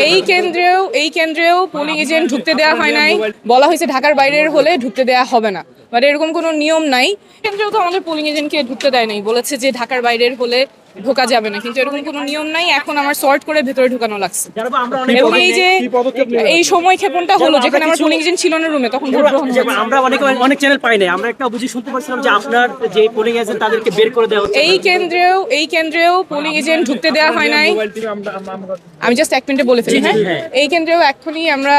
এই কেন্দ্রেও polling agent ঢুকতে দেওয়া হয় নাই, বলা হয়েছে ঢাকার বাইরের হলে ঢুকতে দেওয়া হবে না, বাট এরকম কোনো নিয়ম নাই। কেন্দ্রেও তো আমাদের পোলিং এজেন্টকে ঢুকতে দেয় নাই, বলেছে যে ঢাকার বাইরের হলে ঢোকা যাবে না, কিন্তু এরকম কোনো নিয়ম নাই। এখন আমার সর্ট করে ভেতরে ঢুকানো লাগছে। এবং এই যে এই সময় ক্ষেপণটা হলো, যেখানে আমার পোলিং এজেন্ট ছিল না রুমে, তখন ভোট গ্রহণ হচ্ছে। আমরা অনেক চ্যানেল পাই নাই, আমরা একটা বুঝি শুনতে পাচ্ছিলাম যে আপনার যে পোলিং এজেন্ট তাদেরকে বের করে দেওয়া হচ্ছে। এই কেন্দ্রেও পোলিং এজেন্ট ঢুকতে দেওয়া হয় নাই। আমি জাস্ট এক মিনিটে বলে ফেলি। হ্যাঁ, এই কেন্দ্রেও এখনই আমরা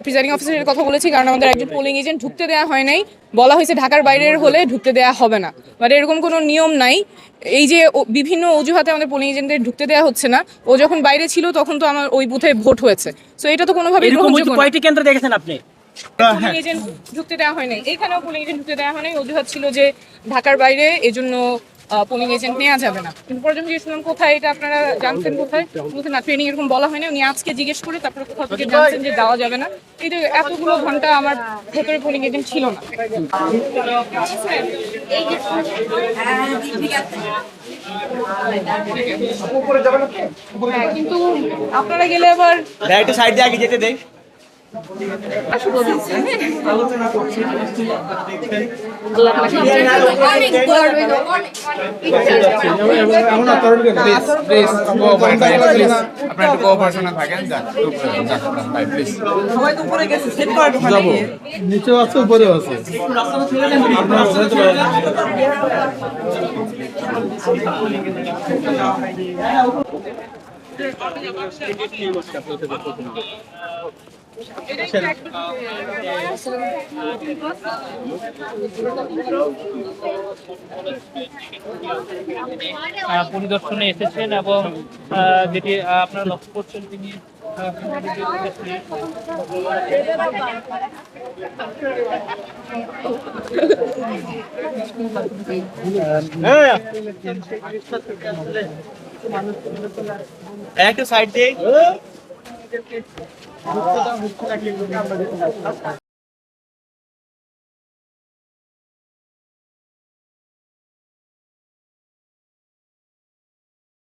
প্রিজাইডিং অফিসারের কথা বলেছি, কারণ আমাদের একজন পোলিং এজেন্ট ঢুকতে দেওয়া হয় নাই, বলা হয়েছে ঢাকার বাইরের হলে ঢুকতে দেওয়া হবে না, বাট এরকম কোনো নিয়ম নাই। এই যে বিভিন্ন অজুহাতে আমাদের পোলিং এজেন্টদের ঢুকতে দেওয়া হচ্ছে না, ও যখন বাইরে ছিল তখন তো আমার ওই বুথে ভোট হয়েছে, সো এটা তো কোনোভাবেই গ্রহণযোগ্য না। কয়টি কেন্দ্র দেখেছেন আপনি? পোলিং এজেন্ট ঢুকতে দেওয়া হয় নাই, এইখানেও পোলিং এজেন্ট ঢুকতে দেওয়া হয় নাই। অজুহাত ছিল যে ঢাকার বাইরে, এজন্য পোলিং এজেন্ট নেওয়া যাবে না। কিন্তু পরে যখন জিজ্ঞেস কোথায়, এটা আপনারা জানতেন কোথায়, বলতে না ট্রেনিং এরকম বলা হয় না। উনি আজকে জিজ্ঞেস করে তারপরে কোথাও থেকে জানছেন যে দেওয়া যাবে না। এই যে এতগুলো ঘন্টা আমার ভেতরে পোলিং এজেন্ট ছিল না। হ্যাঁ, কিন্তু আপনারা গেলে আবার একটু সাইড দিয়ে আগে যেতে দেয়। নিচেও আছে উপরেও আছে। পরিদর্শনে এসেছেন এবং যেটি আপনারা লক্ষ্য করছেন তিনি একটা সাইড দিয়ে